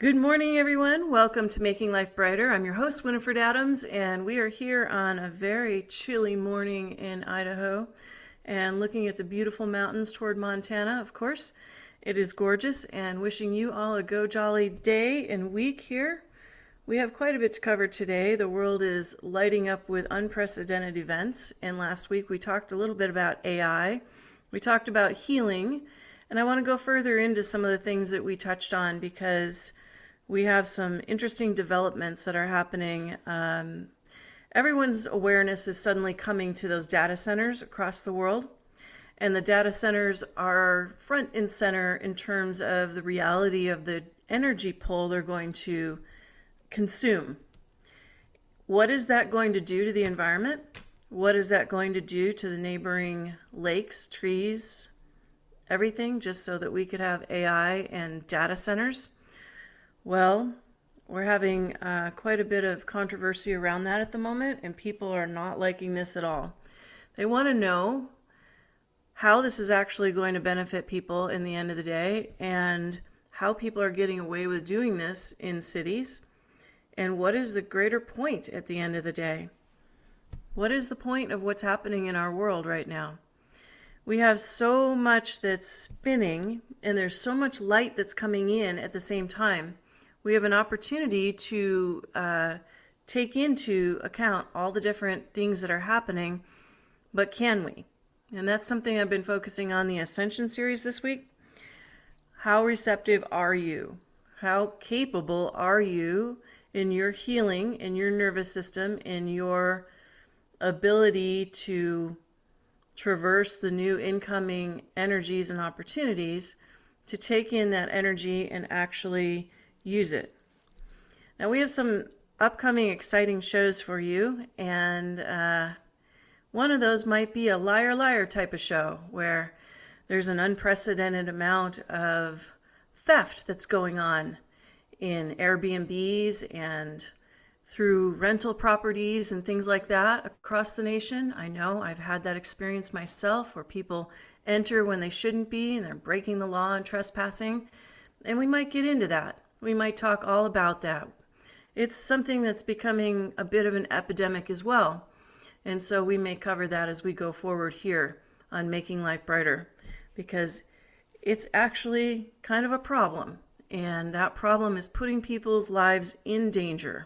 Good morning, everyone. Welcome to Making Life Brighter. I'm your host, Winifred Adams, and we are here on a very chilly morning in Idaho and looking at the beautiful mountains toward Montana, of course. It is gorgeous, and wishing you all a go jolly day and week here. We have quite a bit to cover today. The world is lighting up with unprecedented events, and last week we talked a little bit about AI. We talked about healing, and I want to go further into some of the things that we touched on because we have some interesting developments that are happening. Everyone's awareness is suddenly coming to those data centers across the world. And the data centers are front and center in terms of the reality of the energy pull they're going to consume. What is that going to do to the environment? What is that going to do to the neighboring lakes, trees, everything, just so that we could have AI and data centers? Well, we're having quite a bit of controversy around that at the moment, and people are not liking this at all. They want to know how this is actually going to benefit people in the end of the day, and how people are getting away with doing this in cities, and what is the greater point at the end of the day? What is the point of what's happening in our world right now? We have so much that's spinning, and there's so much light that's coming in at the same time. We have an opportunity to take into account all the different things that are happening, but can we? And that's something I've been focusing on the Ascension series this week. How receptive are you? How capable are you in your healing, in your nervous system, in your ability to traverse the new incoming energies and opportunities to take in that energy and actually use it? Now, we have some upcoming exciting shows for you, and one of those might be a liar liar type of show where there's an unprecedented amount of theft that's going on in Airbnbs and through rental properties and things like that across the nation. I know I've had that experience myself where people enter when they shouldn't be and they're breaking the law and trespassing, and we might get into that. We might talk all about that. It's something that's becoming a bit of an epidemic as well. And so we may cover that as we go forward here on Making Life Brighter, because it's actually kind of a problem. And that problem is putting people's lives in danger.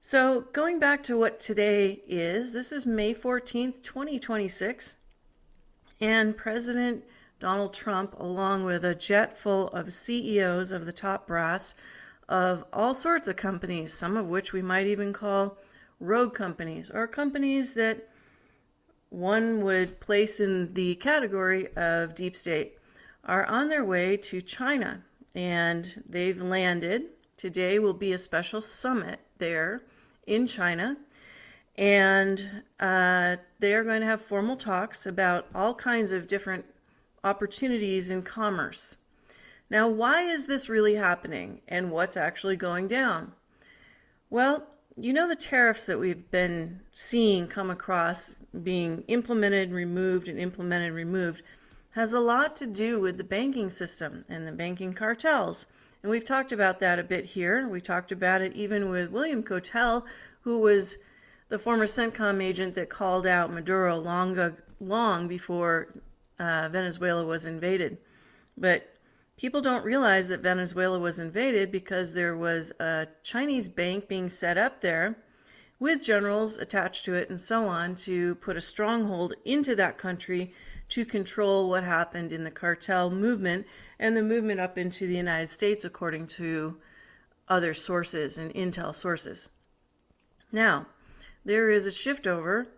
So going back to what today is, this is May 14th, 2026. And President Donald Trump, along with a jet full of CEOs of the top brass of all sorts of companies, some of which we might even call rogue companies, or companies that one would place in the category of deep state, are on their way to China. And they've landed. Today will be a special summit there in China. And they are going to have formal talks about all kinds of different opportunities in commerce. Now, why is this really happening, and what's actually going down? Well, you know, the tariffs that we've been seeing come across being implemented, removed, and implemented, removed, has a lot to do with the banking system and the banking cartels. And we've talked about that a bit here. We talked about it even with William Cotel, who was the former CENTCOM agent that called out Maduro long before Venezuela was invaded. But people don't realize that Venezuela was invaded because there was a Chinese bank being set up there with generals attached to it and so on to put a stronghold into that country to control what happened in the cartel movement and the movement up into the United States, according to other sources and intel sources. Now, there is a shift over,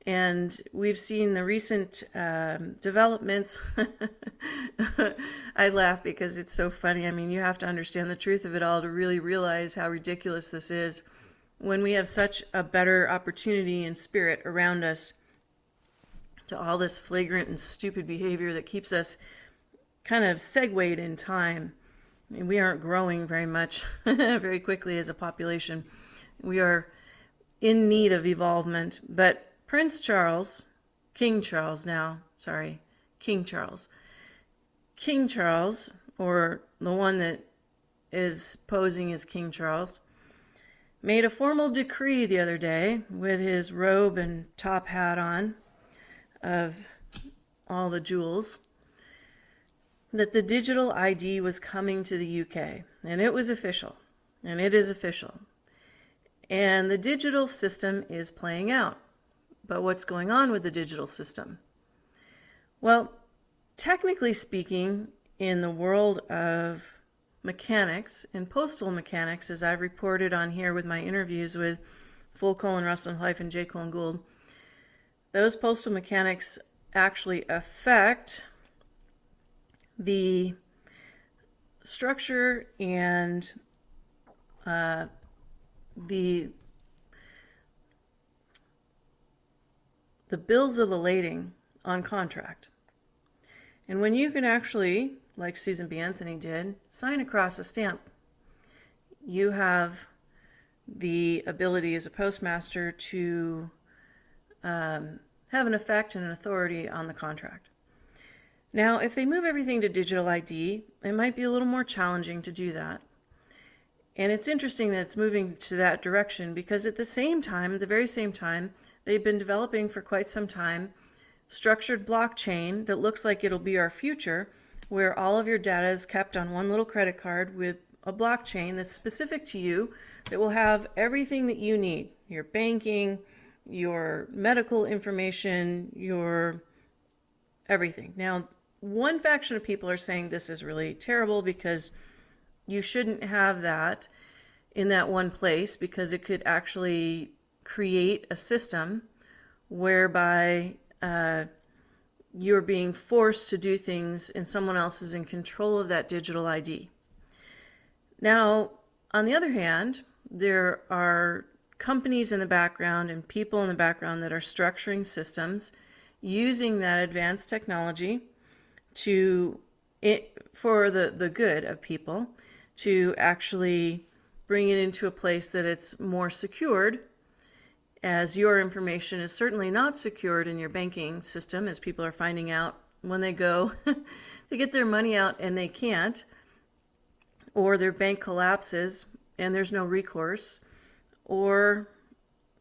and we've seen the recent developments. I laugh because it's so funny. I mean, you have to understand the truth of it all to really realize how ridiculous this is when we have such a better opportunity and spirit around us to all this flagrant and stupid behavior that keeps us kind of segued in time. I mean, we aren't growing very much, very quickly as a population. We are in need of evolvement, but King Charles, or the one that is posing as King Charles, made a formal decree the other day with his robe and top hat on of all the jewels that the digital ID was coming to the UK, and it was official, and it is official. And the digital system is playing out. But what's going on with the digital system? Well, technically speaking, in the world of mechanics and postal mechanics, as I've reported on here with my interviews with Russell and J. Gould, those postal mechanics actually affect the structure and the bills of the lading on contract. And when you can actually, like Susan B. Anthony did, sign across a stamp, you have the ability as a postmaster to have an effect and an authority on the contract. Now, if they move everything to digital ID, it might be a little more challenging to do that. And it's interesting that it's moving to that direction because at the very same time, they've been developing for quite some time structured blockchain that looks like it'll be our future, where all of your data is kept on one little credit card with a blockchain that's specific to you that will have everything that you need, your banking, your medical information, your everything. Now, one faction of people are saying this is really terrible because you shouldn't have that in that one place because it could actually create a system whereby you're being forced to do things and someone else is in control of that digital ID. Now, on the other hand, there are companies in the background and people in the background that are structuring systems using that advanced technology for the good of people, to actually bring it into a place that it's more secured, as your information is certainly not secured in your banking system, as people are finding out when they go to get their money out and they can't, or their bank collapses and there's no recourse, or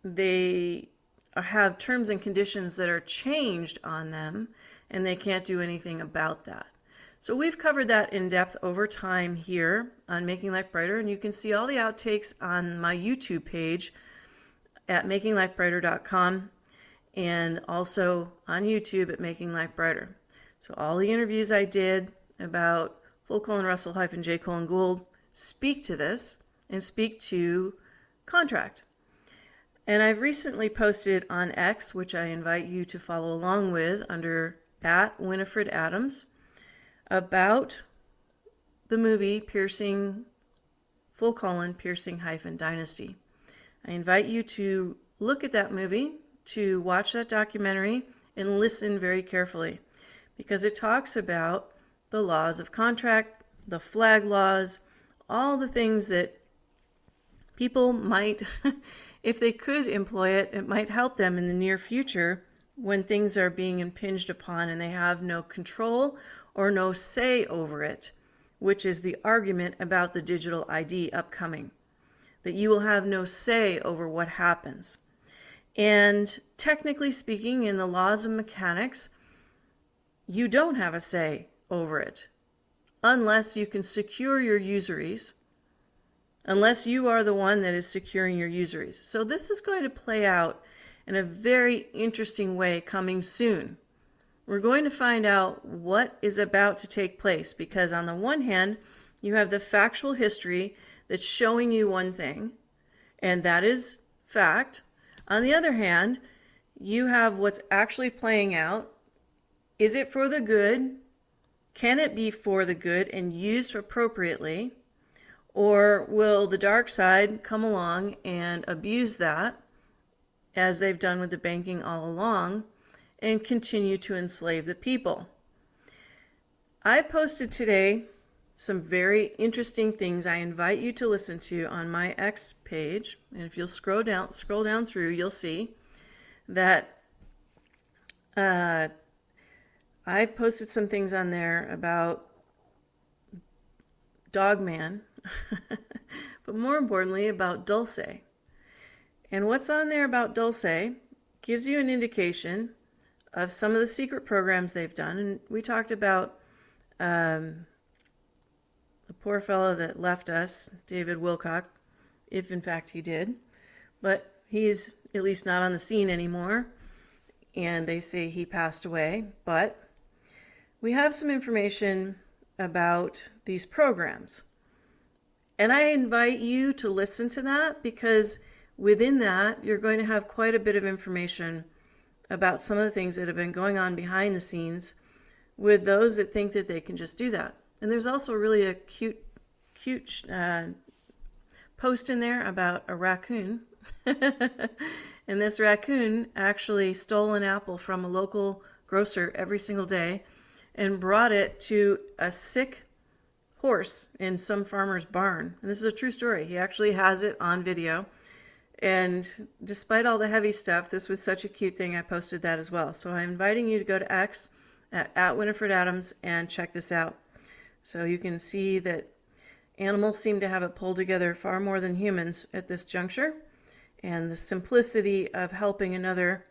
they have terms and conditions that are changed on them and they can't do anything about that. So we've covered that in depth over time here on Making Life Brighter, and you can see all the outtakes on my YouTube page at makinglifebrighter.com and also on YouTube at Making Life Brighter. So all the interviews I did about Russell-J. Gould speak to this and speak to contract. And I've recently posted on X, which I invite you to follow along with under @Winifred Adams, about the movie Piercing Dynasty. I invite you to look at that movie, to watch that documentary, and listen very carefully, because it talks about the laws of contract, the flag laws, all the things that people might, if they could employ it, it might help them in the near future when things are being impinged upon and they have no control or no say over it, which is the argument about the digital ID upcoming, that you will have no say over what happens. And technically speaking, in the laws of mechanics, you don't have a say over it unless you can secure your usuries, unless you are the one that is securing your usuries. So this is going to play out in a very interesting way coming soon. We're going to find out what is about to take place, because on the one hand, you have the factual history that's showing you one thing, and that is fact. On the other hand, you have what's actually playing out. Is it for the good? Can it be for the good and used appropriately? Or will the dark side come along and abuse that, as they've done with the banking all along, and continue to enslave the people? I posted today some very interesting things I invite you to listen to on my X page. And if you'll scroll down through, you'll see that I posted some things on there about Dogman, but more importantly about Dulce. And what's on there about Dulce gives you an indication of some of the secret programs they've done. And we talked about the poor fellow that left us, David Wilcock, if in fact he did. But he's at least not on the scene anymore. And they say he passed away. But we have some information about these programs. And I invite you to listen to that, because within that, you're going to have quite a bit of information about some of the things that have been going on behind the scenes with those that think that they can just do that. And there's also really a cute post in there about a raccoon. And this raccoon actually stole an apple from a local grocer every single day and brought it to a sick horse in some farmer's barn. And this is a true story. He actually has it on video. And despite all the heavy stuff, this was such a cute thing. I posted that as well. So I'm inviting you to go to X at Winifred Adams and check this out. So you can see that animals seem to have it pulled together far more than humans at this juncture. And the simplicity of helping another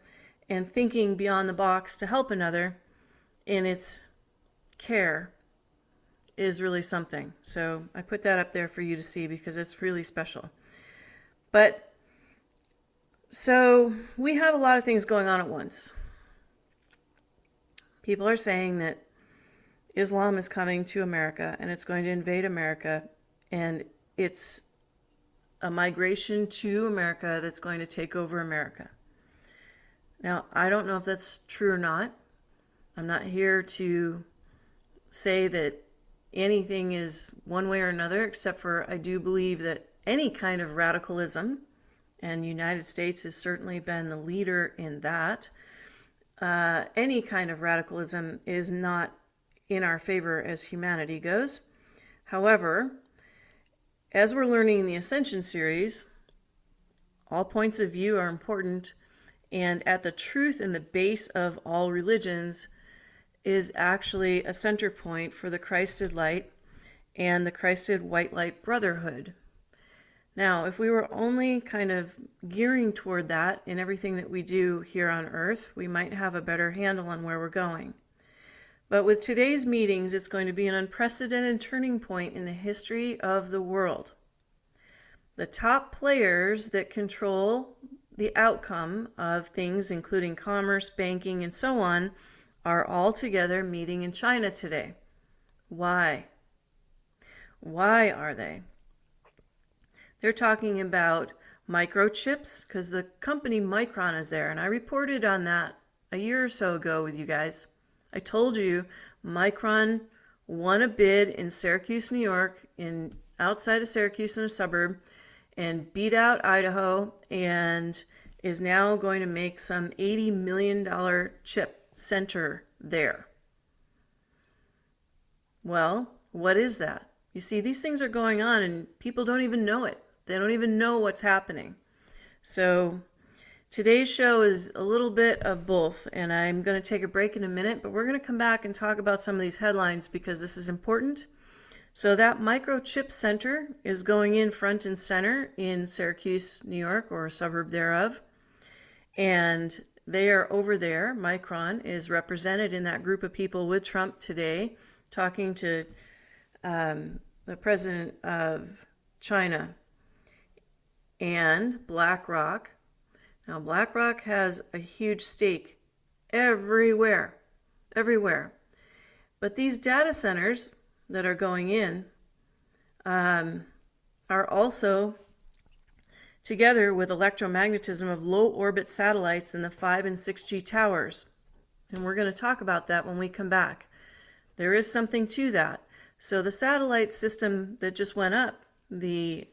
and thinking beyond the box to help another in its care is really something. So I put that up there for you to see because it's really special. But so we have a lot of things going on at once. People are saying that Islam is coming to America and it's going to invade America, and it's a migration to America that's going to take over America. Now, I don't know if that's true or not. I'm not here to say that anything is one way or another, except for I do believe that any kind of radicalism, and the United States has certainly been the leader in that, any kind of radicalism is not in our favor as humanity goes. However, as we're learning in the Ascension series, all points of view are important, and at the truth and the base of all religions is actually a center point for the Christed light and the Christed white light brotherhood. Now, if we were only kind of gearing toward that in everything that we do here on earth, we might have a better handle on where we're going. But with today's meetings, it's going to be an unprecedented turning point in the history of the world. The top players that control the outcome of things, including commerce, banking, and so on, are all together meeting in China today. Why? Why are they? They're talking about microchips, because the company Micron is there, and I reported on that a year or so ago with you guys. I told you Micron won a bid in Syracuse, New York, outside of Syracuse in a suburb, and beat out Idaho, and is now going to make some $80 million chip center there. Well, what is that? You see, these things are going on and people don't even know it. They don't even know what's happening. So today's show is a little bit of both, and I'm going to take a break in a minute, but we're going to come back and talk about some of these headlines because this is important. So that microchip center is going in front and center in Syracuse, New York, or a suburb thereof. And they are over there. Micron is represented in that group of people with Trump today, talking to the president of China and BlackRock. Now, BlackRock has a huge stake everywhere. But these data centers that are going in are also together with electromagnetism of low orbit satellites in the 5 and 6G towers. And we're going to talk about that when we come back. There is something to that. So the satellite system that just went up, the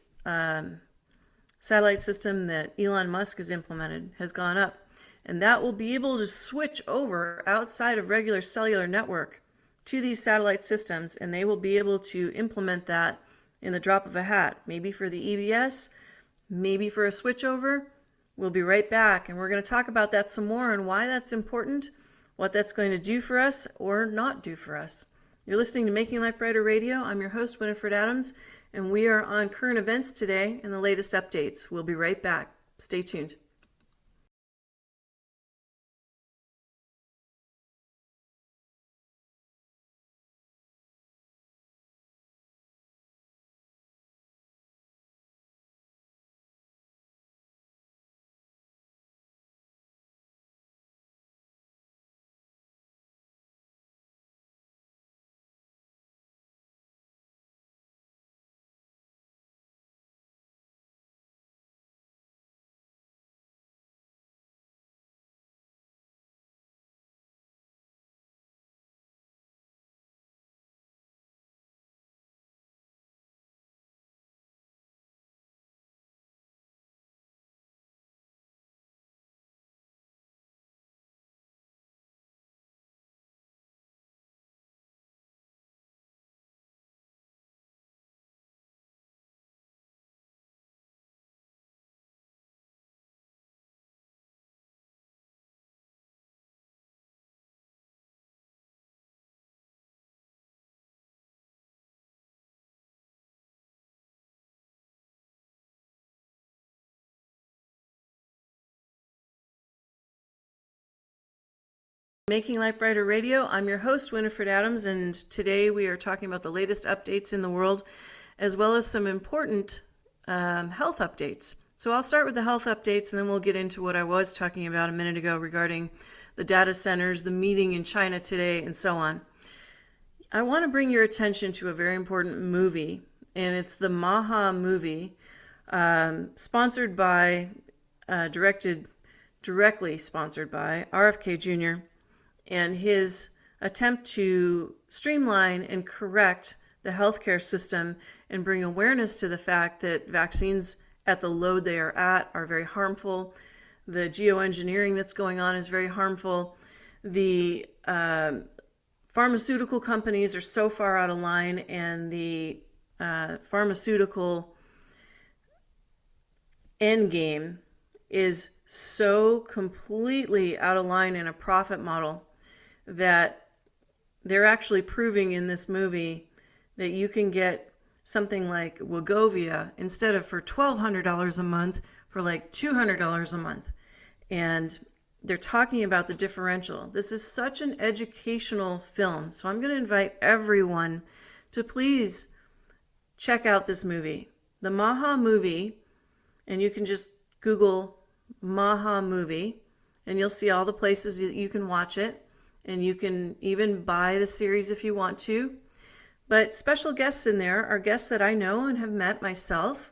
satellite system that Elon Musk has implemented, has gone up. And that will be able to switch over outside of regular cellular network to these satellite systems, and they will be able to implement that in the drop of a hat. Maybe for the EBS, maybe for a switchover. We'll be right back, and we're going to talk about that some more and why that's important, what that's going to do for us or not do for us. You're listening to Making Life Brighter Radio. I'm your host, Winifred Adams, and we are on current events today and the latest updates. We'll be right back. Stay tuned. Making Life Brighter Radio. I'm your host, Winifred Adams, and today we are talking about the latest updates in the world, as well as some important health updates. So I'll start with the health updates, and then we'll get into what I was talking about a minute ago regarding the data centers, the meeting in China today, and so on. I want to bring your attention to a very important movie, and it's the Maha movie, sponsored by, directly sponsored by RFK Jr., and his attempt to streamline and correct the healthcare system and bring awareness to the fact that vaccines at the load they are at are very harmful. The geoengineering that's going on is very harmful. The pharmaceutical companies are so far out of line, and the pharmaceutical end game is so completely out of line in a profit model that they're actually proving in this movie that you can get something like Wegovy instead of for $1,200 a month for like $200 a month. And they're talking about the differential. This is such an educational film. So I'm going to invite everyone to please check out this movie, the Maha movie, and you can just Google Maha movie and you'll see all the places that you can watch it. And you can even buy the series if you want to. But special guests in there are guests that I know and have met myself.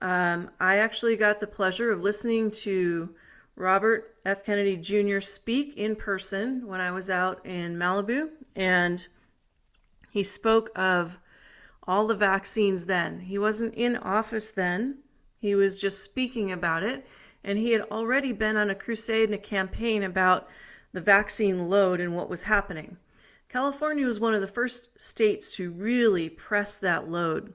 I actually got the pleasure of listening to Robert F. Kennedy Jr. speak in person when I was out in Malibu. And he spoke of all the vaccines then. He wasn't in office then. He was just speaking about it. And he had already been on a crusade and a campaign about the vaccine load and what was happening. California was one of the first states to really press that load.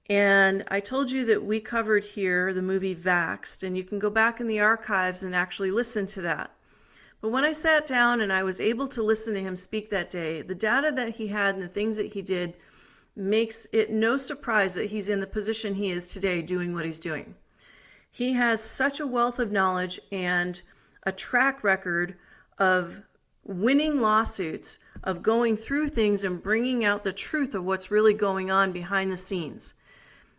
And I told you that we covered here the movie Vaxxed, and you can go back in the archives and actually listen to that. But when I sat down and I was able to listen to him speak that day, the data that he had and the things that he did makes it no surprise that he's in the position he is today doing what he's doing. He has such a wealth of knowledge and a track record of winning lawsuits, of going through things and bringing out the truth of what's really going on behind the scenes.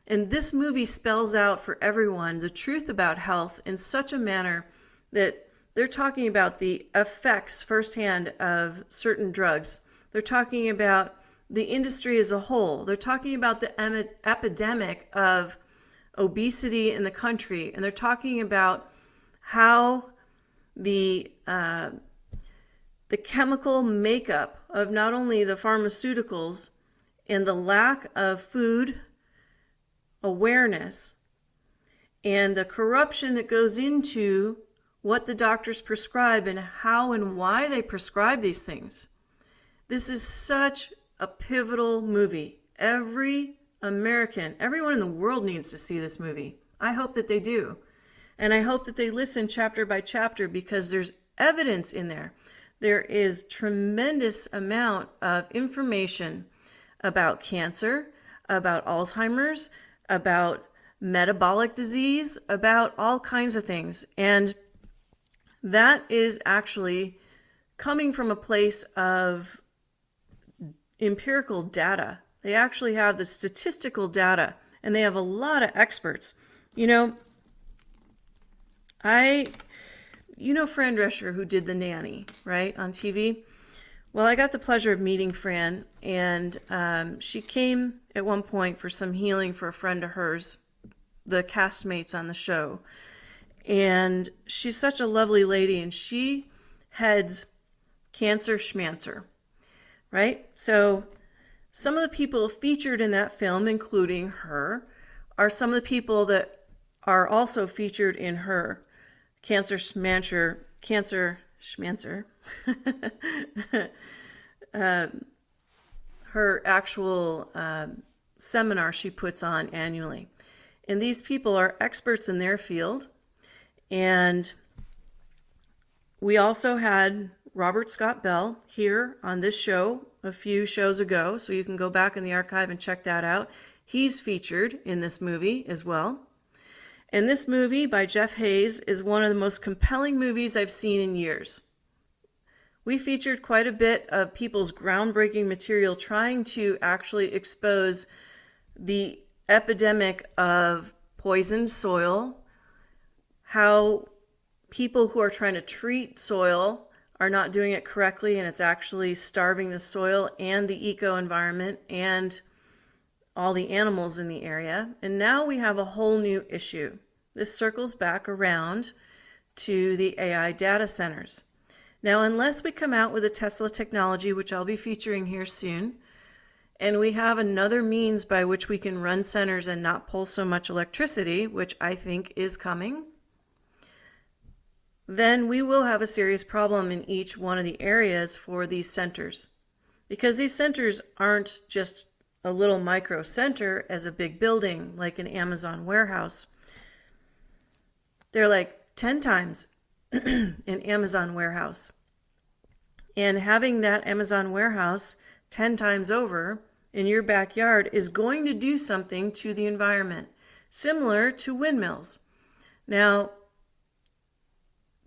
And this movie spells out for everyone the truth about health in such a manner that they're talking about the effects firsthand of certain drugs. They're talking about the industry as a whole. They're talking about the epidemic of obesity in the country. And they're talking about how the chemical makeup of not only the pharmaceuticals and the lack of food awareness and the corruption that goes into what the doctors prescribe and how and why they prescribe these things. This is such a pivotal movie. Every American, everyone in the world needs to see this movie. I hope that they do. And I hope that they listen chapter by chapter because there's evidence in there. There is tremendous amount of information about cancer, about Alzheimer's, about metabolic disease, about all kinds of things. And that is actually coming from a place of empirical data. They actually have the statistical data, and they have a lot of experts. You know Fran Drescher, who did The Nanny, right, on TV? Well, I got the pleasure of meeting Fran, and she came at one point for some healing for a friend of hers, the castmates on the show. And she's such a lovely lady, and she heads Cancer Schmancer, right? So some of the people featured in that film, including her, are some of the people that are also featured in her Cancer Schmancer, her actual seminar she puts on annually. And these people are experts in their field. And we also had Robert Scott Bell here on this show a few shows ago, so you can go back in the archive and check that out. He's featured in this movie as well. And this movie by Jeff Hayes is one of the most compelling movies I've seen in years. We featured quite a bit of people's groundbreaking material trying to actually expose the epidemic of poisoned soil, how people who are trying to treat soil are not doing it correctly, and it's actually starving the soil and the eco-environment and all the animals in the area. And now we have a whole new issue. This circles back around to the AI data centers. Now, unless we come out with a Tesla technology, which I'll be featuring here soon, and we have another means by which we can run centers and not pull so much electricity, which I think is coming, then we will have a serious problem in each one of the areas for these centers. Because these centers aren't just a little micro center as a big building like an Amazon warehouse. They're like 10 times an Amazon warehouse. And having that Amazon warehouse 10 times over in your backyard is going to do something to the environment, similar to windmills. Now,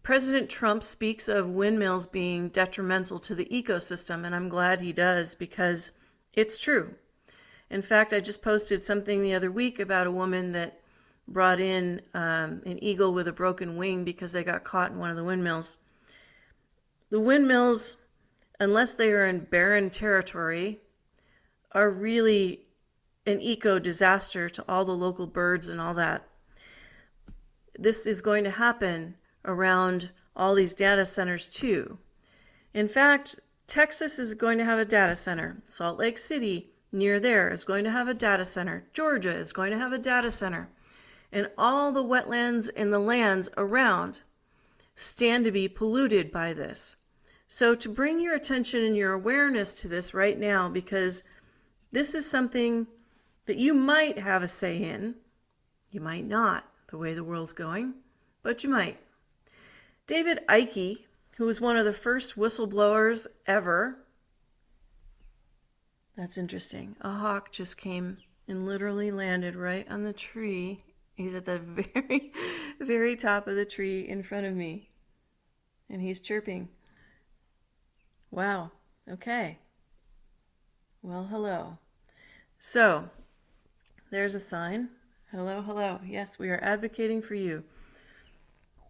President Trump speaks of windmills being detrimental to the ecosystem, and I'm glad he does, because it's true. In fact, I just posted something the other week about a woman that brought in an eagle with a broken wing because they got caught in one of the windmills. The windmills, unless they are in barren territory, are really an eco disaster to all the local birds and all that. This is going to happen around all these data centers too. In fact, Texas is going to have a data center. Salt Lake City, near there, is going to have a data center. Georgia is going to have a data center. And all the wetlands and the lands around stand to be polluted by this. So to bring your attention and your awareness to this right now, because this is something that you might have a say in. You might not, the way the world's going, but you might. David Icke, who was one of the first whistleblowers ever. That's interesting. A hawk just came and literally landed right on the tree. He's at the very, very top of the tree in front of me. And he's chirping. Wow. Okay. Well, hello. So, there's a sign. Hello, hello. Yes, we are advocating for you.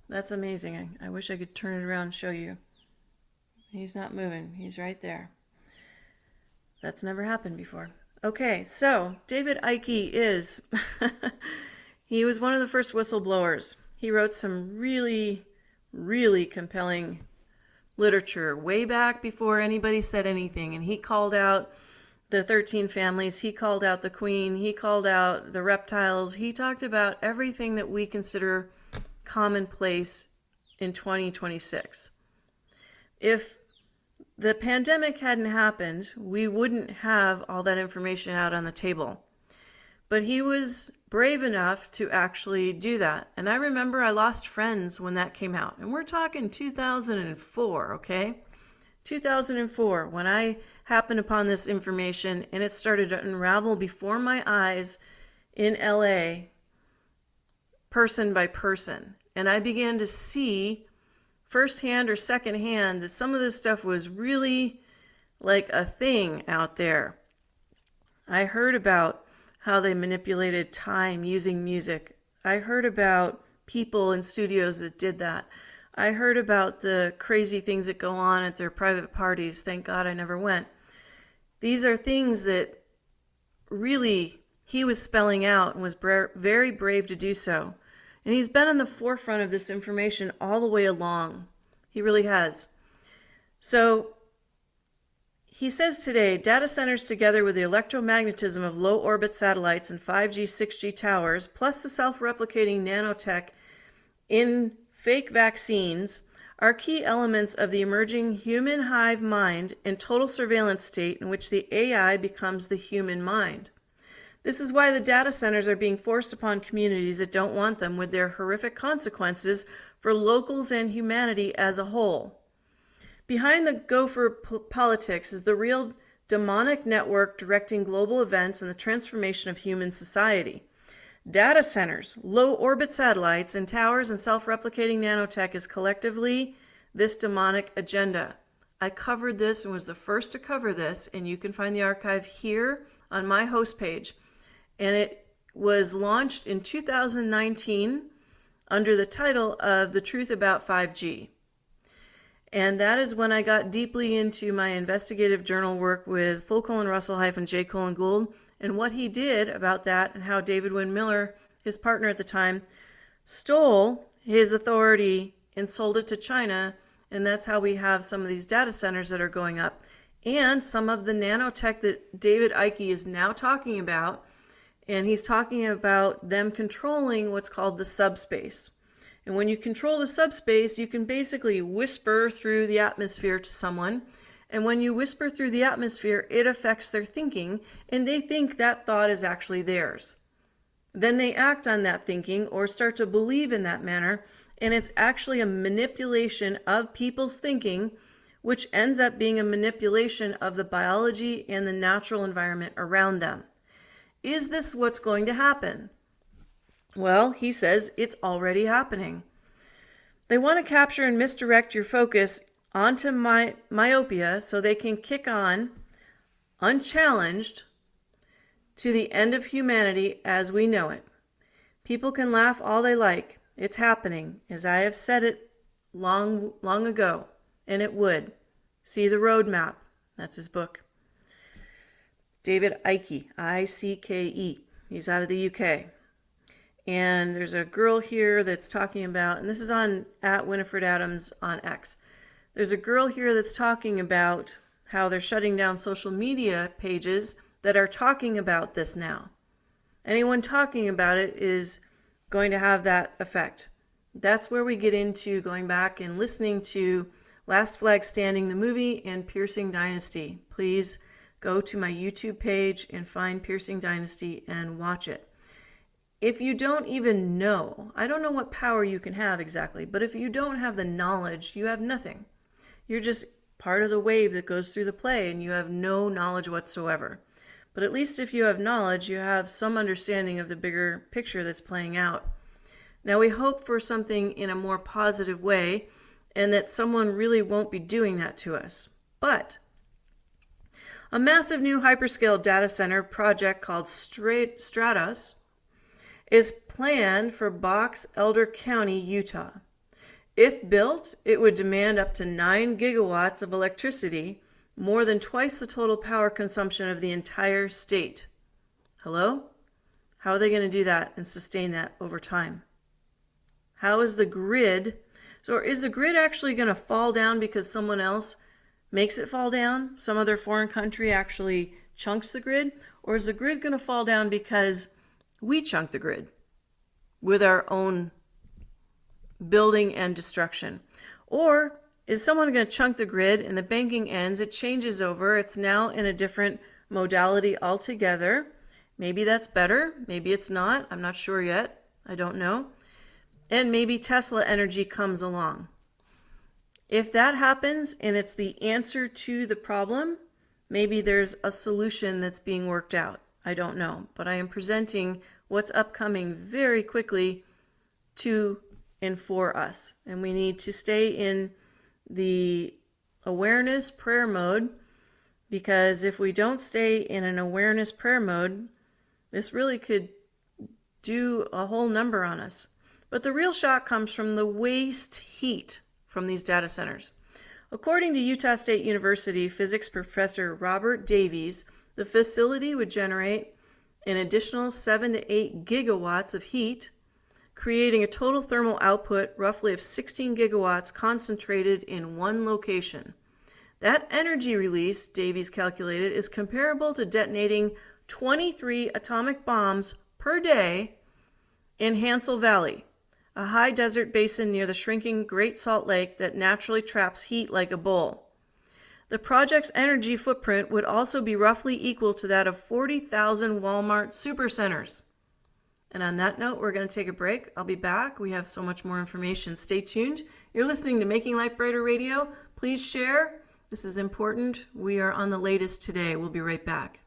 That's amazing. I wish I could turn it around and show you. He's not moving. He's right there. That's never happened before. Okay, so David Icke is... He was one of the first whistleblowers. He wrote some really, really compelling literature way back before anybody said anything. And he called out the 13 families. He called out the Queen. He called out the reptiles. He talked about everything that we consider commonplace in 2026. If the pandemic hadn't happened, we wouldn't have all that information out on the table. But he was brave enough to actually do that. And I remember I lost friends when that came out. And we're talking 2004, okay? 2004, when I happened upon this information and it started to unravel before my eyes in LA, person by person. And I began to see firsthand or secondhand that some of this stuff was really like a thing out there. I heard about how they manipulated time using music. I heard about people in studios that did that. I heard about the crazy things that go on at their private parties. Thank God I never went. These are things that really he was spelling out and was very brave to do so. And he's been on the forefront of this information all the way along. He really has. So he says today, data centers together with the electromagnetism of low orbit satellites and 5G, 6G towers, plus the self-replicating nanotech in fake vaccines, are key elements of the emerging human hive mind and total surveillance state in which the AI becomes the human mind. This is why the data centers are being forced upon communities that don't want them, with their horrific consequences for locals and humanity as a whole. Behind the gopher politics is the real demonic network directing global events and the transformation of human society. Data centers, low orbit satellites, and towers and self-replicating nanotech is collectively this demonic agenda. I covered this and was the first to cover this, and you can find the archive here on my host page. And it was launched in 2019 under the title of The Truth About 5G. And that is when I got deeply into my investigative journal work with Full:_Russell-J. Gould, and what he did about that, and how David Wynn Miller, his partner at the time, stole his authority and sold it to China. And that's how we have some of these data centers that are going up. And some of the nanotech that David Icke is now talking about. And he's talking about them controlling what's called the subspace. And when you control the subspace, you can basically whisper through the atmosphere to someone. And when you whisper through the atmosphere, it affects their thinking, and they think that thought is actually theirs. Then they act on that thinking or start to believe in that manner, and it's actually a manipulation of people's thinking, which ends up being a manipulation of the biology and the natural environment around them. Is this what's going to happen? Well, he says it's already happening. They want to capture and misdirect your focus onto myopia so they can kick on unchallenged to the end of humanity as we know it. People can laugh all they like. It's happening, as I have said it long ago, and it would. See the roadmap. That's his book. David Icke, I-C-K-E. He's out of the UK. And there's a girl here that's talking about, and this is on at Winifred Adams on X. There's a girl here that's talking about how they're shutting down social media pages that are talking about this now. Anyone talking about it is going to have that effect. That's where we get into going back and listening to Last Flag Standing, the movie, and Piercing Dynasty. Please go to my YouTube page and find Piercing Dynasty and watch it. If you don't even know, I don't know what power you can have exactly, but if you don't have the knowledge, you have nothing. You're just part of the wave that goes through the play, and you have no knowledge whatsoever. But at least if you have knowledge, you have some understanding of the bigger picture that's playing out. Now, we hope for something in a more positive way, and that someone really won't be doing that to us. But a massive new hyperscale data center project called Stratos is planned for Box Elder County, Utah. If built, it would demand up to 9 gigawatts of electricity, more than twice the total power consumption of the entire state. Hello? How are they going to do that and sustain that over time? How is the grid? So is the grid actually going to fall down because someone else makes it fall down? Some other foreign country actually chunks the grid? Or is the grid going to fall down because we chunk the grid with our own building and destruction? Or is someone going to chunk the grid and the banking ends, it changes over, it's now in a different modality altogether. Maybe that's better, maybe it's not, I'm not sure yet, I don't know. And maybe Tesla energy comes along. If that happens and it's the answer to the problem, maybe there's a solution that's being worked out. I don't know, but I am presenting what's upcoming very quickly to and for us. And we need to stay in the awareness prayer mode, because if we don't stay in an awareness prayer mode, this really could do a whole number on us. But the real shock comes from the waste heat from these data centers. According to Utah State University physics professor Robert Davies, the facility would generate an additional 7 to 8 gigawatts of heat, creating a total thermal output roughly of 16 gigawatts concentrated in one location. That energy release, Davies calculated, is comparable to detonating 23 atomic bombs per day in Hansel Valley, a high desert basin near the shrinking Great Salt Lake that naturally traps heat like a bowl. The project's energy footprint would also be roughly equal to that of 40,000 Walmart supercenters. And on that note, we're going to take a break. I'll be back. We have so much more information. Stay tuned. You're listening to Making Life Brighter Radio. Please share. This is important. We are on the latest today. We'll be right back.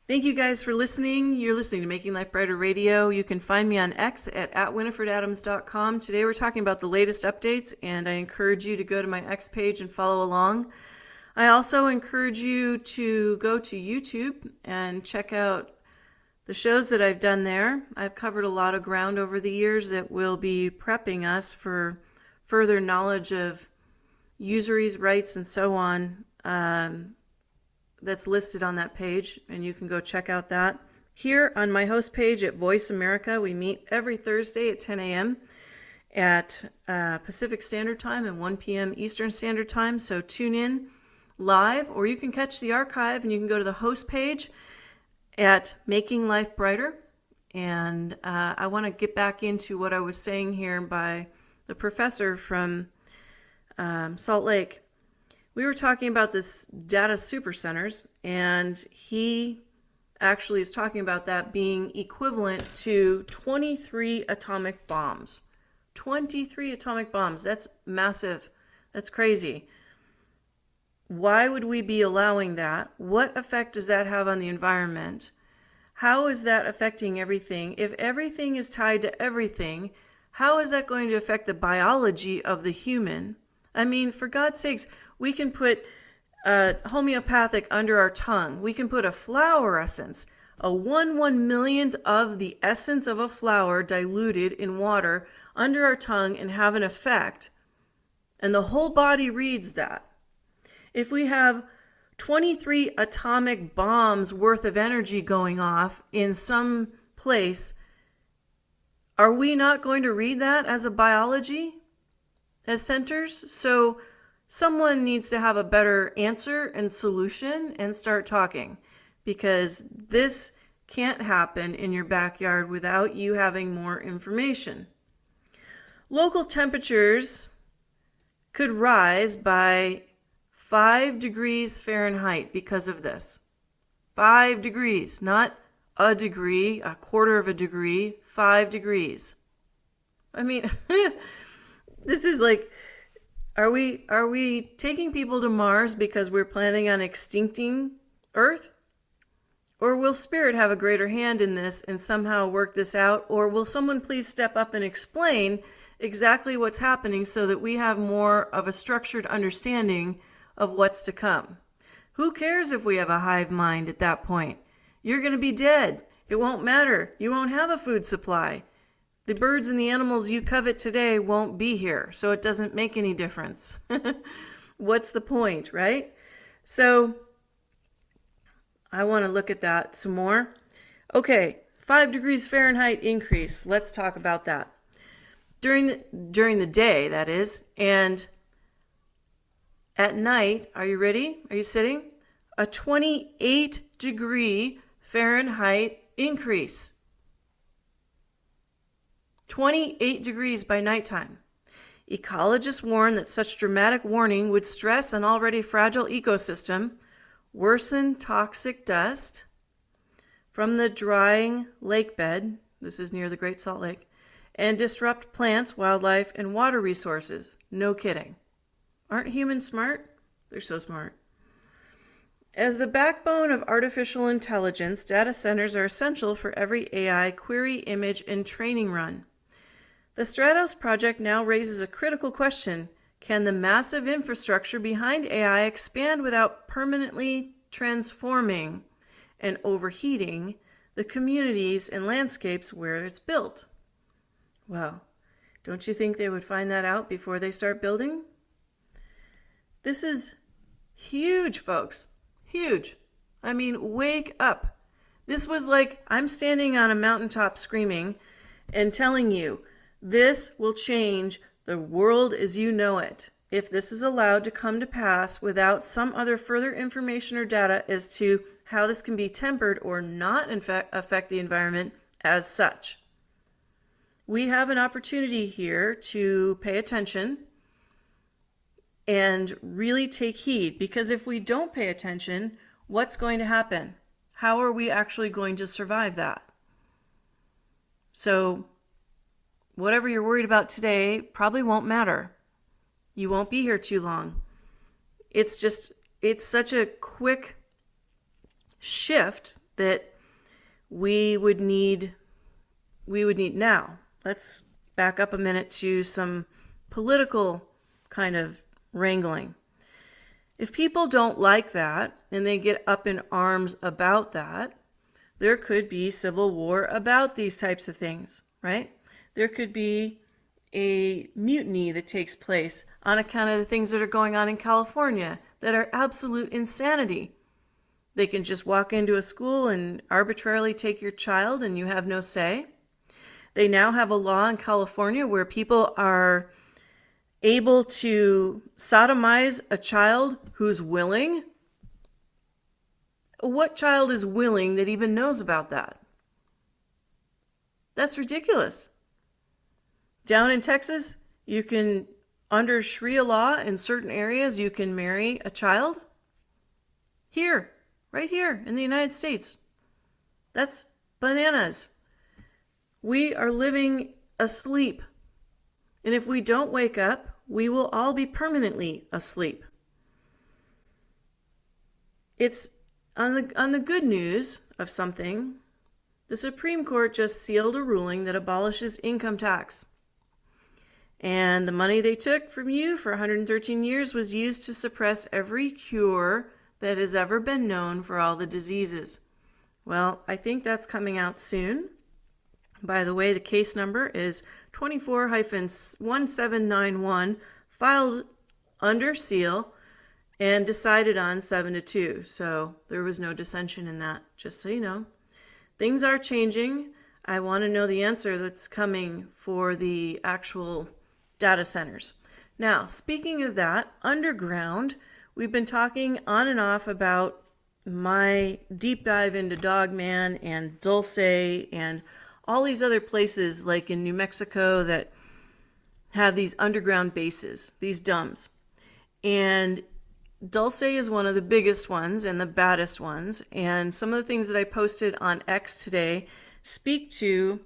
Thank you guys for listening. You're listening to Making Life Brighter Radio. You can find me on X at winifredadams.com. Today we're talking about the latest updates, and I encourage you to go to my X page and follow along. I also encourage you to go to YouTube and check out the shows that I've done there. I've covered a lot of ground over the years that will be prepping us for further knowledge of usuries, rights, and so on. That's listed on that page, and you can go check out that. Here on my host page at Voice America, we meet every Thursday at 10 a.m. at Pacific Standard Time and 1 p.m. Eastern Standard Time, so tune in live, or you can catch the archive, and you can go to the host page at Making Life Brighter. And I want to get back into what I was saying here by the professor from Salt Lake. We were talking about this data supercenters, and he actually is talking about that being equivalent to 23 atomic bombs. 23 atomic bombs. That's massive. That's crazy. Why would we be allowing that? What effect does that have on the environment? How is that affecting everything? If everything is tied to everything, how is that going to affect the biology of the human? I mean, for God's sakes, we can put homeopathic under our tongue. We can put a flower essence, a 1/1,000,000th of the essence of a flower diluted in water under our tongue and have an effect. And the whole body reads that. If we have 23 atomic bombs worth of energy going off in some place, are we not going to read that as a biology, as centers? So someone needs to have a better answer and solution and start talking, because this can't happen in your backyard without you having more information. Local temperatures could rise by 5 degrees Fahrenheit because of this. 5 degrees, not a degree, a quarter of a degree, 5 degrees. I mean, this is like, are we taking people to Mars because we're planning on extincting Earth? Or will Spirit have a greater hand in this and somehow work this out? Or will someone please step up and explain exactly what's happening so that we have more of a structured understanding of what's to come? Who cares if we have a hive mind at that point? You're going to be dead. It won't matter. You won't have a food supply. The birds and the animals you covet today won't be here, so it doesn't make any difference. What's the point, right? So I want to look at that some more. Okay, 5 degrees Fahrenheit increase. Let's talk about that. During the day, that is, and at night, are you ready? Are you sitting? A 28 degree Fahrenheit increase. 28 degrees by nighttime. Ecologists warn that such dramatic warning would stress an already fragile ecosystem, worsen toxic dust from the drying lake bed, this is near the Great Salt Lake, and disrupt plants, wildlife, and water resources. No kidding. Aren't humans smart? They're so smart. As the backbone of artificial intelligence, data centers are essential for every AI query, image, and training run. The Stratos project now raises a critical question. Can the massive infrastructure behind AI expand without permanently transforming and overheating the communities and landscapes where it's built? Well, don't you think they would find that out before they start building? This is huge, folks. Huge. I mean, wake up. This was like I'm standing on a mountaintop screaming and telling you, this will change the world as you know it if this is allowed to come to pass without some other further information or data as to how this can be tempered or not affect the environment as such. We have an opportunity here to pay attention and really take heed, because if we don't pay attention, what's going to happen? How are we actually going to survive that? So whatever you're worried about today probably won't matter. You won't be here too long. It's such a quick shift that we would need now. Let's back up a minute to some political kind of wrangling. If people don't like that and they get up in arms about that, there could be civil war about these types of things, right? There could be a mutiny that takes place on account of the things that are going on in California that are absolute insanity. They can just walk into a school and arbitrarily take your child and you have no say. They now have a law in California where people are able to sodomize a child who's willing. What child is willing that even knows about that? That's ridiculous. Down in Texas, you can, under Sharia law in certain areas, you can marry a child. Here, right here in the United States. That's bananas. We are living asleep. And if we don't wake up, we will all be permanently asleep. It's on the good news of something. The Supreme Court just sealed a ruling that abolishes income tax. And the money they took from you for 113 years was used to suppress every cure that has ever been known for all the diseases. Well, I think that's coming out soon. By the way, the case number is 24-1791, filed under seal and decided on 7-2. So there was no dissension in that, just so you know. Things are changing. I want to know the answer that's coming for the actual data centers. Now, speaking of that, underground, we've been talking on and off about my deep dive into Dogman and Dulce and all these other places like in New Mexico that have these underground bases, these DUMBs. And Dulce is one of the biggest ones and the baddest ones. And some of the things that I posted on X today speak to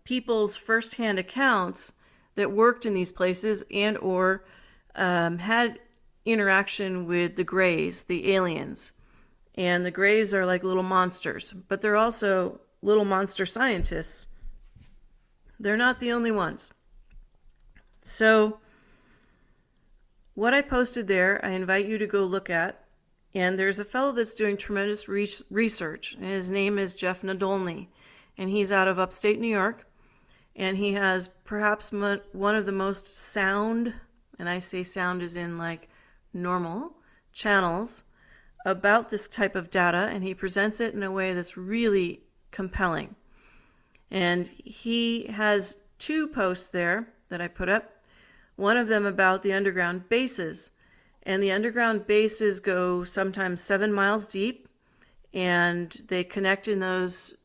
people's firsthand accounts that worked in these places and or had interaction with the Greys, the aliens. And the Greys are like little monsters, but they're also little monster scientists. They're not the only ones. So what I posted there, I invite you to go look at. And there's a fellow that's doing tremendous research, and his name is Jeff Nadolny, and he's out of upstate New York. And he has perhaps one of the most sound, and I say sound as in like normal, channels about this type of data, and he presents it in a way that's really compelling. And he has 2 posts there that I put up. One of them about the underground bases. And the underground bases go sometimes 7 miles deep, and they connect in those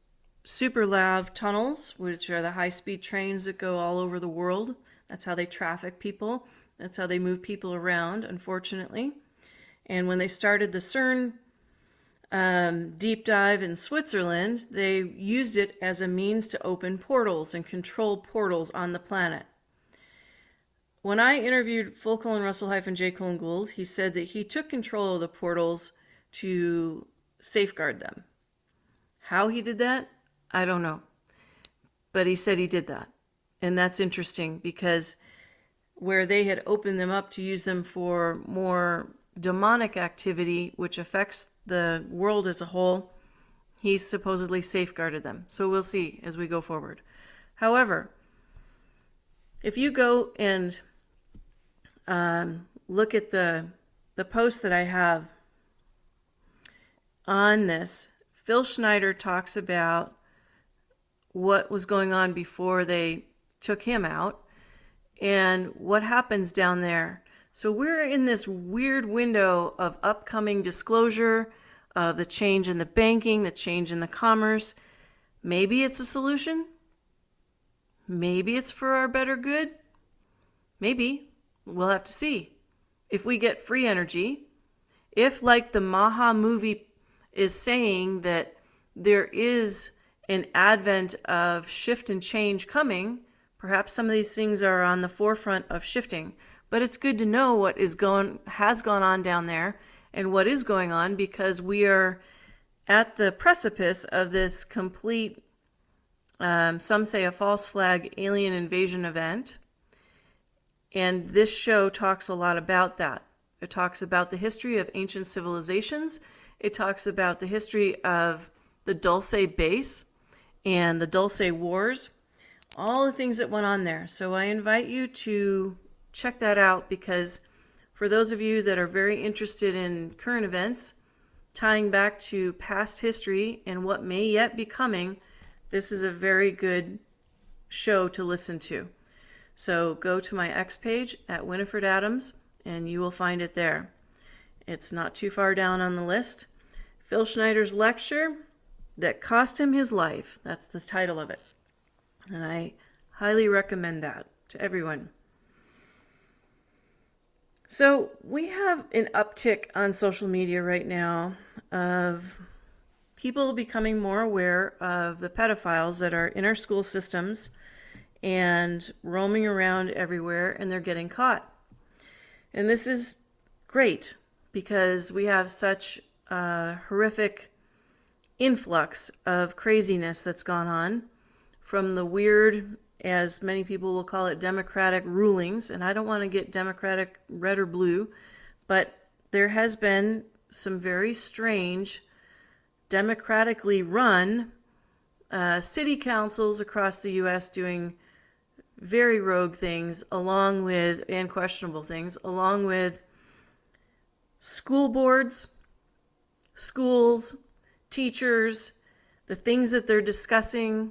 superlav tunnels, which are the high-speed trains that go all over the world. That's how they traffic people. That's how they move people around, unfortunately. And when they started the CERN deep dive in Switzerland, they used it as a means to open portals and control portals on the planet. When I interviewed Full:_Russell-J. Gould, he said that he took control of the portals to safeguard them. How he did that, I don't know. But he said he did that. And that's interesting because where they had opened them up to use them for more demonic activity, which affects the world as a whole, he supposedly safeguarded them. So we'll see as we go forward. However, if you go and look at the post that I have on this, Phil Schneider talks about what was going on before they took him out and what happens down there. So we're in this weird window of upcoming disclosure of the change in the banking, the change in the commerce. Maybe it's a solution. Maybe it's for our better good. Maybe. We'll have to see. If we get free energy, if like the Maha movie is saying that there is an advent of shift and change coming, perhaps some of these things are on the forefront of shifting. But it's good to know what has gone on down there and what is going on, because we are at the precipice of this complete, some say a false flag alien invasion event. And this show talks a lot about that. It talks about the history of ancient civilizations. It talks about the history of the Dulce base and the Dulce wars, all the things that went on there. So I invite you to check that out, because for those of you that are very interested in current events, tying back to past history and what may yet be coming, this is a very good show to listen to. So go to my X page at Winifred Adams and you will find it there. It's not too far down on the list. Phil Schneider's lecture that cost him his life. That's the title of it. And I highly recommend that to everyone. So we have an uptick on social media right now of people becoming more aware of the pedophiles that are in our school systems and roaming around everywhere, and they're getting caught. And this is great because we have such a horrific influx of craziness that's gone on from the weird, as many people will call it, democratic rulings. And I don't want to get democratic red or blue, but there has been some very strange democratically run city councils across the U.S. doing very rogue things, along with, and questionable things, along with school boards, schools, teachers, the things that they're discussing.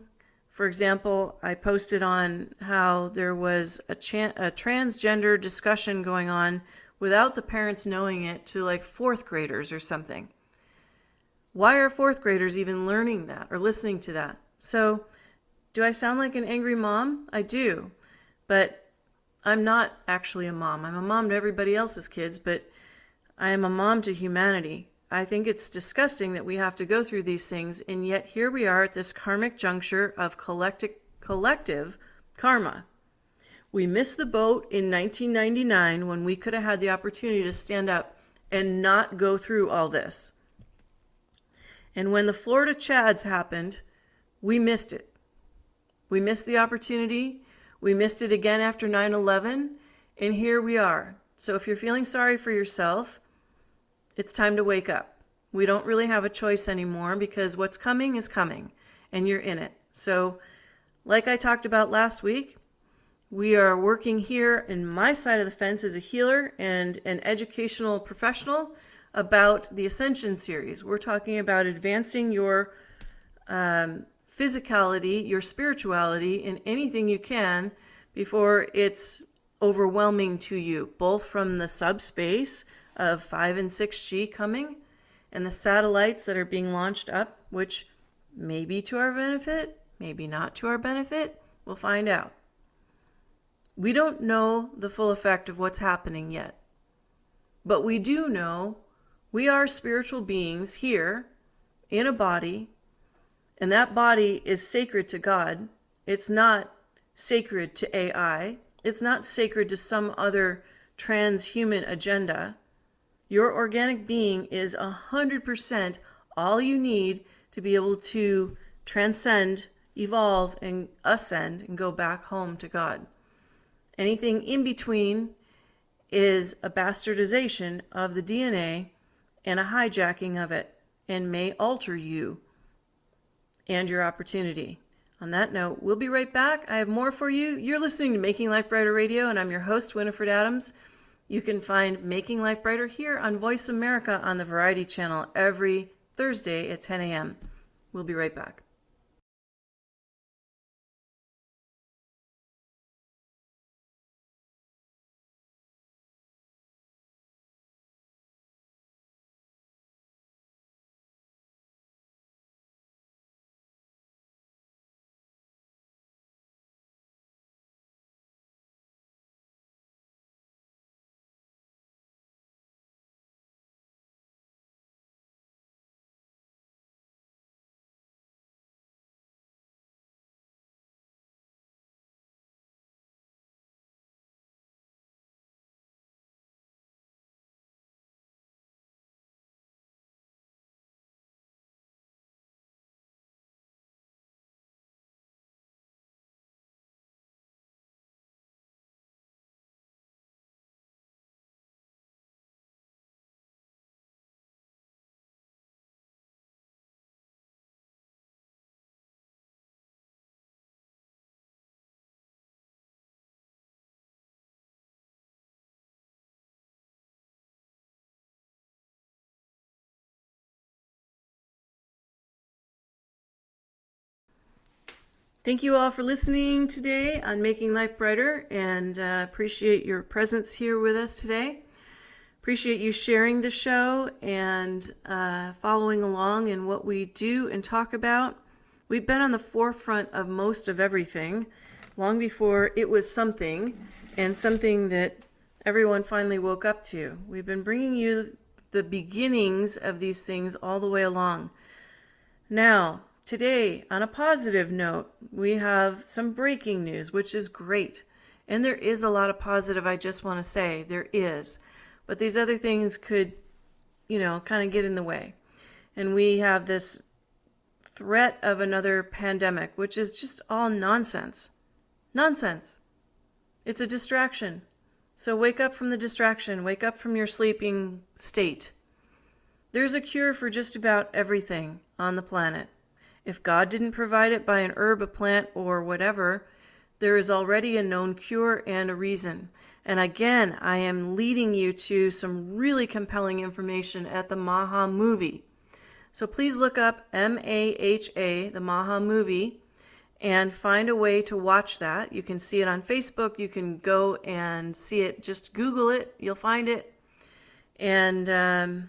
For example, I posted on how there was a transgender discussion going on without the parents knowing it to like fourth graders or something. Why are fourth graders even learning that or listening to that? So, do I sound like an angry mom? I do. But I'm not actually a mom. I'm a mom to everybody else's kids, but I am a mom to humanity. I think it's disgusting that we have to go through these things, and yet here we are at this karmic juncture of collective karma. We missed the boat in 1999 when we could have had the opportunity to stand up and not go through all this. And when the Florida Chads happened, we missed it. We missed the opportunity. We missed it again after 9/11, and here we are. So if you're feeling sorry for yourself, it's time to wake up. We don't really have a choice anymore because what's coming is coming, and you're in it. So like I talked about last week, we are working here in my side of the fence as a healer and an educational professional about the Ascension series. We're talking about advancing your physicality, your spirituality in anything you can before it's overwhelming to you, both from the subspace of 5 and 6G coming and the satellites that are being launched up, which may be to our benefit, maybe not to our benefit. We'll find out. We don't know the full effect of what's happening yet, but we do know we are spiritual beings here in a body, and that body is sacred to God. It's not sacred to AI. It's not sacred to some other transhuman agenda. Your organic being is 100% all you need to be able to transcend, evolve, and ascend and go back home to God. Anything in between is a bastardization of the DNA and a hijacking of it, and may alter you and your opportunity. On that note, we'll be right back. I have more for you. You're listening to Making Life Brighter Radio, and I'm your host, Winifred Adams. You can find Making Life Brighter here on Voice America on the Variety Channel every Thursday at 10 a.m. We'll be right back. Thank you all for listening today on Making Life Brighter, and appreciate your presence here with us today. Appreciate you sharing the show and following along in what we do and talk about. We've been on the forefront of most of everything long before it was something, and something that everyone finally woke up to. We've been bringing you the beginnings of these things all the way along. Now, today, on a positive note, we have some breaking news, which is great. And there is a lot of positive, I just want to say. There is. But these other things could, kind of get in the way. And we have this threat of another pandemic, which is just all nonsense. Nonsense. It's a distraction. So wake up from the distraction. Wake up from your sleeping state. There's a cure for just about everything on the planet. If God didn't provide it by an herb, a plant, or whatever, there is already a known cure and a reason. And again, I am leading you to some really compelling information at the Maha movie. So please look up MAHA, the Maha movie, and find a way to watch that. You can see it on Facebook. You can go and see it. Just Google it. You'll find it. And the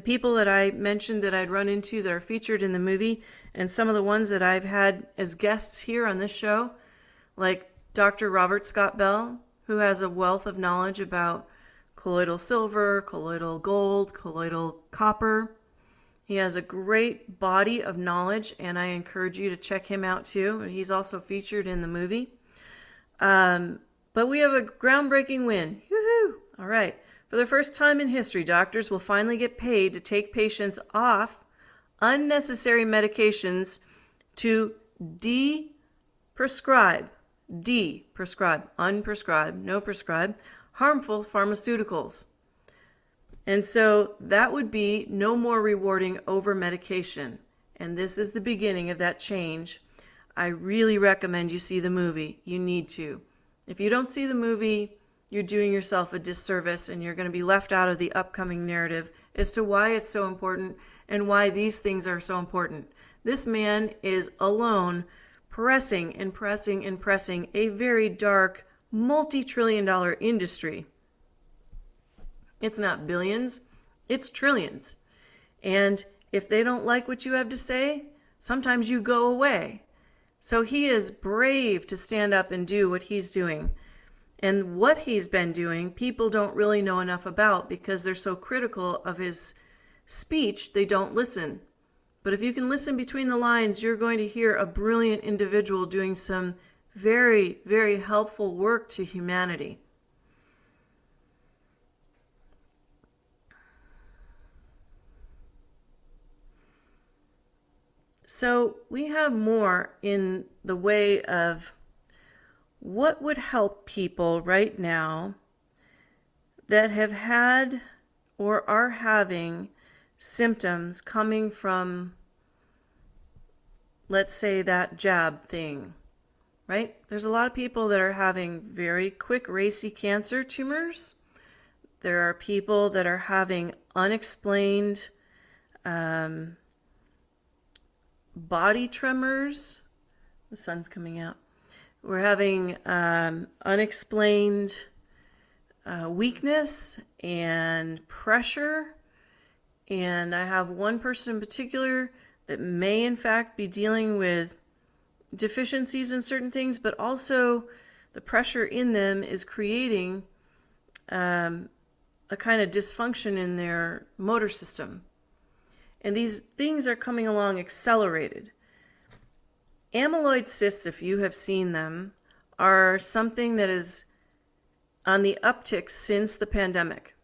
people that I mentioned that I'd run into that are featured in the movie, and some of the ones that I've had as guests here on this show, like Dr. Robert Scott Bell, who has a wealth of knowledge about colloidal silver, colloidal gold, colloidal copper. He has a great body of knowledge, and I encourage you to check him out too. He's also featured in the movie. But we have a groundbreaking win. Woohoo! All right. For the first time in history, doctors will finally get paid to take patients off unnecessary medications to de-prescribe, unprescribed, no prescribed, harmful pharmaceuticals. And so that would be no more rewarding over medication. And this is the beginning of that change. I really recommend you see the movie. You need to. If you don't see the movie, you're doing yourself a disservice, and you're going to be left out of the upcoming narrative as to why it's so important and why these things are so important. This man is alone pressing and pressing and pressing a very dark, multi-trillion-dollar industry. It's not billions, it's trillions. And if they don't like what you have to say, sometimes you go away. So he is brave to stand up and do what he's doing. And what he's been doing, people don't really know enough about because they're so critical of his speech, they don't listen. But if you can listen between the lines, you're going to hear a brilliant individual doing some very, very helpful work to humanity. So we have more in the way of what would help people right now that have had or are having symptoms coming from, let's say, that jab thing, right? There's a lot of people that are having very quick, racy cancer tumors. There are people that are having unexplained body tremors. The sun's coming out. We're having unexplained weakness and pressure. And I have one person in particular that may in fact be dealing with deficiencies in certain things, but also the pressure in them is creating a kind of dysfunction in their motor system. And these things are coming along accelerated. Amyloid cysts, if you have seen them, are something that is on the uptick since the pandemic.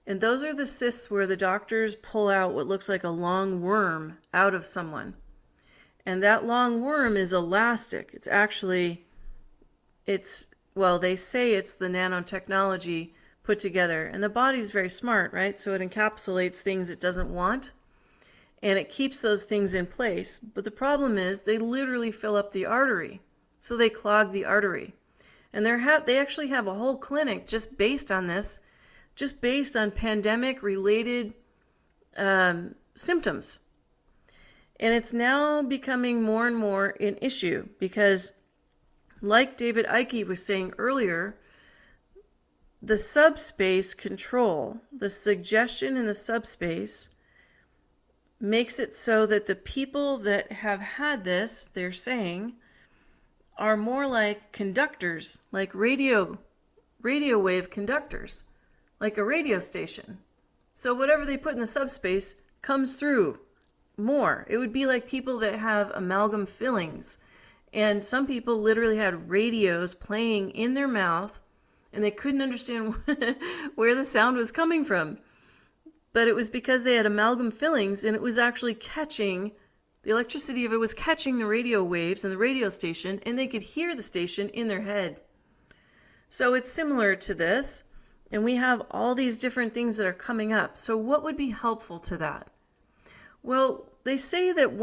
And those are the cysts where the doctors pull out what looks like a long worm out of someone. And that long worm is elastic. It's actually, well, they say it's the nanotechnology put together. And the body's very smart, right? So it encapsulates things it doesn't want. And it keeps those things in place. But the problem is they literally fill up the artery. So they clog the artery. And they actually have a whole clinic just based on this, just based on pandemic-related symptoms. And it's now becoming more and more an issue because, like David Icke was saying earlier, the subspace control, the suggestion in the subspace, makes it so that the people that have had this, they're saying, are more like conductors, like radio wave conductors, like a radio station. So whatever they put in the subspace comes through more. It would be like people that have amalgam fillings. And some people literally had radios playing in their mouth, and they couldn't understand where the sound was coming from. But it was because they had amalgam fillings, and it was actually catching, the electricity of it was catching the radio waves in the radio station, and they could hear the station in their head. So it's similar to this, and we have all these different things that are coming up. So what would be helpful to that? Well, they say that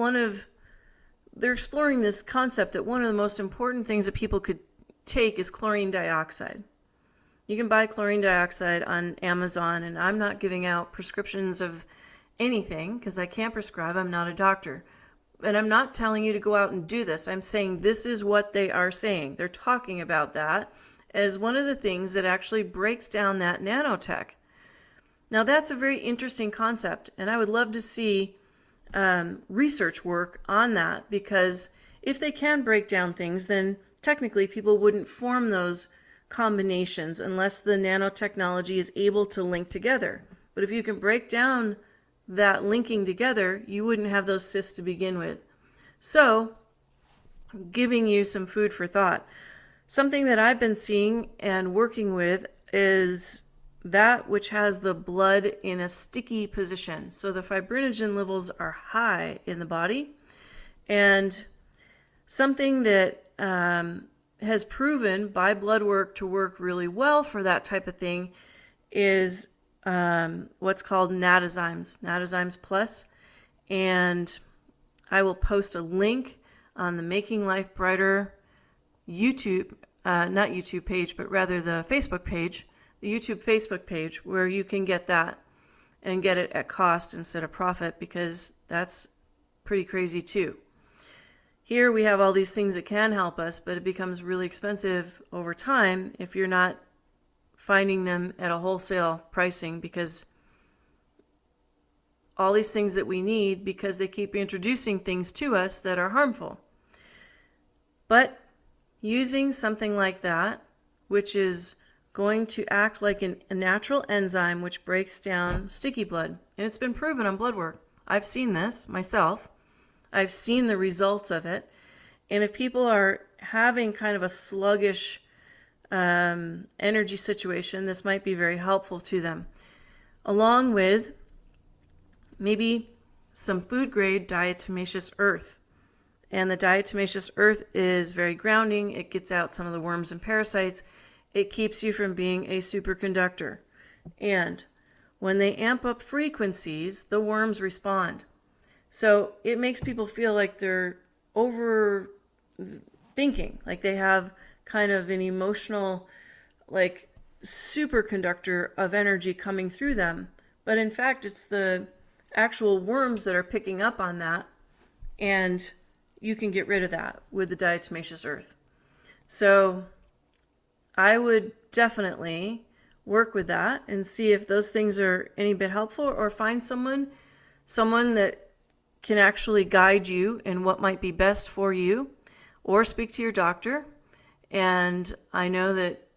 they're exploring this concept that one of the most important things that people could take is chlorine dioxide. You can buy chlorine dioxide on Amazon, and I'm not giving out prescriptions of anything because I can't prescribe. I'm not a doctor. And I'm not telling you to go out and do this. I'm saying this is what they are saying. They're talking about that as one of the things that actually breaks down that nanotech. Now that's a very interesting concept, and I would love to see research work on that, because if they can break down things, then technically people wouldn't form those combinations unless the nanotechnology is able to link together. But if you can break down that linking together, you wouldn't have those cysts to begin with. So, giving you some food for thought. Something that I've been seeing and working with is that which has the blood in a sticky position. So the fibrinogen levels are high in the body. And something that has proven by blood work to work really well for that type of thing is what's called Natazymes Plus. And I will post a link on the Making Life Brighter YouTube, not YouTube page, but rather the Facebook page, the YouTube Facebook page, where you can get that and get it at cost instead of profit, because that's pretty crazy too. Here we have all these things that can help us, but it becomes really expensive over time if you're not finding them at a wholesale pricing, because all these things that we need, because they keep introducing things to us that are harmful. But using something like that, which is going to act like a natural enzyme which breaks down sticky blood, and it's been proven on blood work. I've seen this myself. I've seen the results of it. And if people are having kind of a sluggish energy situation, this might be very helpful to them. Along with maybe some food grade diatomaceous earth. And the diatomaceous earth is very grounding. It gets out some of the worms and parasites. It keeps you from being a superconductor. And when they amp up frequencies, the worms respond. So it makes people feel like they're overthinking, like they have kind of an emotional, like, superconductor of energy coming through them. But in fact, it's the actual worms that are picking up on that, and you can get rid of that with the diatomaceous earth. So I would definitely work with that and see if those things are any bit helpful, or find someone that can actually guide you in what might be best for you, or speak to your doctor. And I know that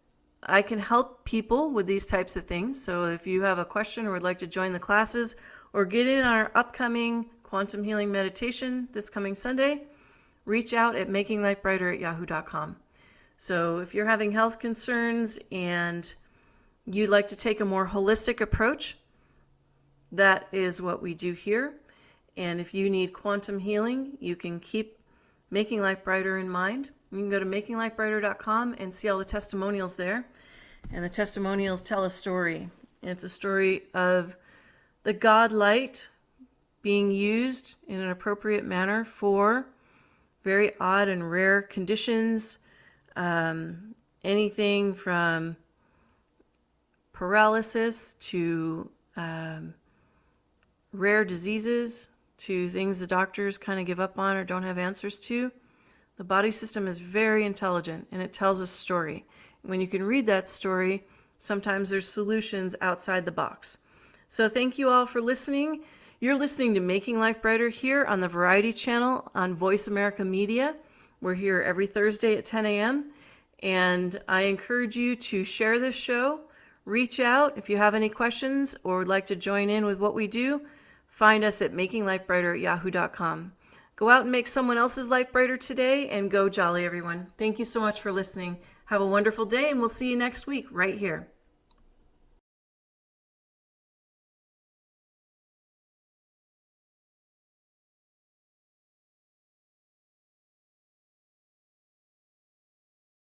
I can help people with these types of things. So if you have a question or would like to join the classes or get in on our upcoming quantum healing meditation this coming Sunday, reach out at makinglifebrighter@yahoo.com. So if you're having health concerns and you'd like to take a more holistic approach, that is what we do here. And if you need quantum healing, you can keep Making Life Brighter in mind. You can go to makinglifebrighter.com and see all the testimonials there. And the testimonials tell a story. And it's a story of the God light being used in an appropriate manner for very odd and rare conditions. Anything from paralysis to rare diseases, to things the doctors kind of give up on or don't have answers to. The body system is very intelligent, and it tells a story. When you can read that story, sometimes there's solutions outside the box. So thank you all for listening. You're listening to Making Life Brighter here on the Variety Channel on Voice America Media. We're here every Thursday at 10 a.m. And I encourage you to share this show. Reach out if you have any questions or would like to join in with what we do. Find us at makinglifebrighter@yahoo.com. Go out and make someone else's life brighter today, and go jolly, everyone. Thank you so much for listening. Have a wonderful day, and we'll see you next week right here.